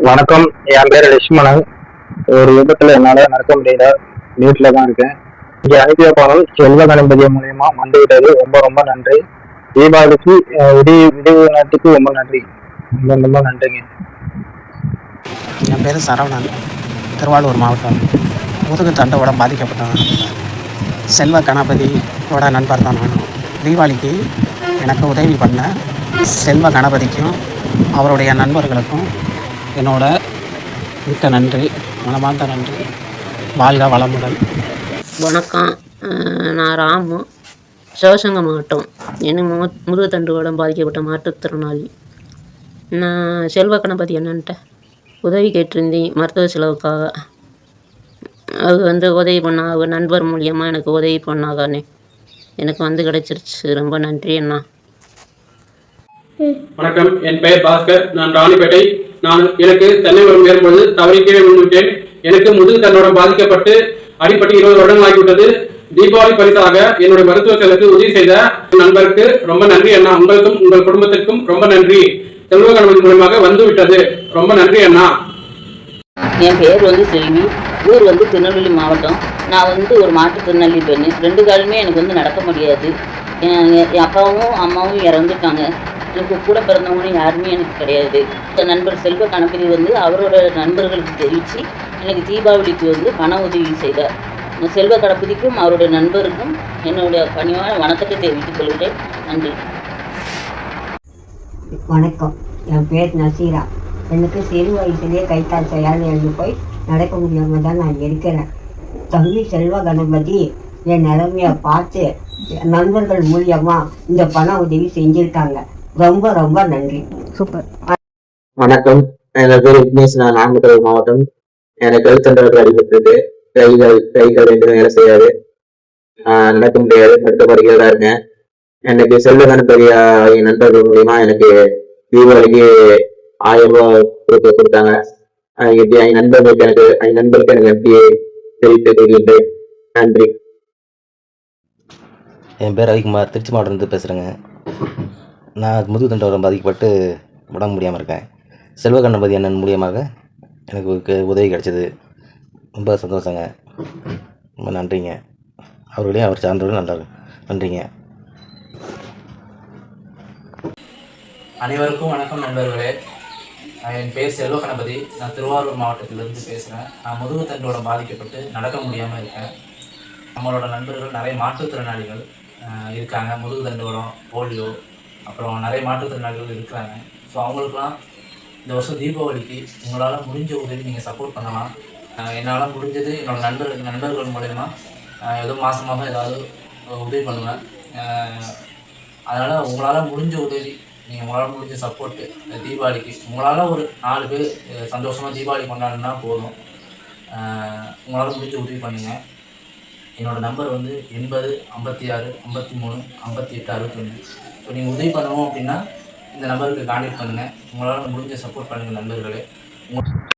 வணக்கம். என் பேர் லட்சுமணன். ஒரு விபத்துல என்னால நடக்க முடியல. வீட்டில தான் இருக்கேன். இங்க அனுப்பிய பணம் செல்வ கணபதி மூலியமா வந்துவிட்டது. ரொம்ப ரொம்ப நன்றி. தீபாவளிக்கு விடிவு நாட்டுக்கு ரொம்ப நன்றி. ரொம்ப ரொம்ப நன்றிங்க. என் பேர் சரவணன், திருவாரூர் மாவட்டம். முதுகு தண்டோட பாதிக்கப்பட்டவன். செல்வ கணபதியோட நண்பர் தான் நான். தீபாவளிக்கு எனக்கு உதவி பண்ண செல்வ கணபதிக்கும் அவருடைய நண்பர்களுக்கும் என்னோட மிக்க நன்றி, மனமார்ந்த நன்றி. வாழ்க வளமுடன். வணக்கம். நான் ராமு, சிவகங்கை மாவட்டம். என்ன முதுகுத்தண்டுவடம் பாதிக்கப்பட்ட மாற்றுத்திறனாளி. நான் செல்வ கணபதி அண்ணன்ட்ட உதவி கேட்டிருந்தேன் மருத்துவ செலவுக்காக. அது உதவி பண்ணாங்க, அவர் நண்பர் மூலியமாக எனக்கு உதவி பண்ணாங்கண்ணே. எனக்கு கிடச்சிருச்சு. ரொம்ப நன்றி அண்ணா. வணக்கம். என் பெயர் பாஸ்கர். நான் ராணிப்பேட்டை. எனக்கு தென்னை மரம் ஏறும்போது தவறி கீழே விழுந்துவிட்டேன். எனக்கு முதுகு தண்டோடம் பாதிக்கப்பட்டு அடிப்பட்டு 20 வருடங்கள் ஆகிவிட்டது. தீபாவளி பரிசாக என்னுடைய மருத்துவ செலவுக்கு உதவி செய்த நண்பருக்கு ரொம்ப நன்றி அண்ணா. உங்களுக்கும் உங்கள் குடும்பத்திற்கும் ரொம்ப நன்றி. செல்வ கணபதி மூலமாக வந்துவிட்டது. ரொம்ப நன்றி அண்ணா. என் பேர் செல்வி. ஊர் திருநெல்வேலி மாவட்டம். நான் ஒரு மாற்றுத்திறனாளி பெண்ணு. 2 காலுமே எனக்கு நடக்க முடியாது. என் அப்பாவும் அம்மாவும் இறந்துட்டாங்க. எனக்கு கூட பிறந்தவங்களும் யாருமே எனக்கு கிடையாது. என் நண்பர் செல்வ கணபதி அவரோட நண்பர்களுக்கு தெரிவித்து எனக்கு தீபாவளிக்கு பண உதவி செய்தார். செல்வ கணபதிக்கும் அவருடைய நண்பருக்கும் என்னுடைய பணிவான வணக்கத்தை தெரிவித்துக் கொள்கிறேன். நன்றி. வணக்கம். என் பேர் நசீரா. எனக்கு சிறு வயசுலேயே கைத்தால் செயல் எழுந்து போய் நடக்க முடியாமல் தான் நான் இருக்கிறேன். தம்பி செல்வ கணபதி என் நிலைமையை பார்த்து நண்பர்கள் மூலியமா இந்த பண உதவி செஞ்சிருக்காங்க. ரொம்ப ரொம்ப நன்றி. சூப்பர். வணக்கம். என் பேர் விக்னேஷ். நான் நாமக்கல் மாவட்டம். எனக்கு கழுத்தண்டர்கள் அடிபட்டு கைகள் என்று வேலை செய்யாது, நடக்க முடியாது, மருத்துவமனையில் தான் இருக்கேன். எனக்கு செல்வ கணபதி என் நண்பர்கள் மூலியமா எனக்கு தீபாவளிக்கு 1000 ரூபாய் கொடுத்தாங்க. என் நண்பர்களுக்கு எனக்கு எப்படி தெரிவித்துக் கொள்கின்றேன். நன்றி. என் பேர் ரவிக்குமார், திருச்சி மாவட்டத்திலிருந்து பேசுகிறேங்க. நான் முதுகு தண்டோரம் பாதிக்கப்பட்டு உடம்பு முடியாமல் இருக்கேன். செல்வ கணபதி அண்ணன் மூலியமாக எனக்கு உதவி கிடைச்சது. ரொம்ப சந்தோஷங்க. ரொம்ப நன்றிங்க. அவர்களையும் அவர் சார்ந்தவர்களும் நல்லா நன்றிங்க. அனைவருக்கும் வணக்கம் நண்பர்களே. என் பேர் செல்வ கணபதி. நான் திருவாரூர் மாவட்டத்திலிருந்து பேசுகிறேன். நான் முதுகு தண்டோடம் பாதிக்கப்பட்டு நடக்க முடியாமல் இருக்கேன். நம்மளோட நண்பர்கள் நிறைய மாற்றுத்திறனாளிகள் இருக்காங்க. முதுகு தண்டோடம், போலியோ, அப்புறம் நிறைய மாற்றுத்திறனாளிகள் இருக்கிறாங்க. ஸோ அவங்களுக்குலாம் இந்த வருஷம் தீபாவளிக்கு உங்களால் முடிஞ்ச உதவி நீங்கள் சப்போர்ட் பண்ணலாம். என்னால் முடிஞ்சது என்னோடய நண்பர்கள் மூலயமா ஏதோ மாதமாக ஏதாவது உதவி பண்ணுவேன். அதனால் உங்களால் முடிஞ்ச உதவி, உங்களால் முடிஞ்ச சப்போர்ட்டு தீபாவளிக்கு உங்களால் ஒரு 4 பேர் சந்தோஷமாக தீபாவளி கொண்டாடினா போதும். உங்களால் முடிஞ்ச உதவி பண்ணுங்கள். என்னோடய நம்பர் 80 56 53 58 61. ஸோ நீங்கள் உதவி பண்ணணும் அப்படின்னா இந்த நம்பருக்கு கான்டெக்ட் பண்ணுங்கள். உங்களால் முடிஞ்ச சப்போர்ட் பண்ணுங்கள் நண்பர்களே.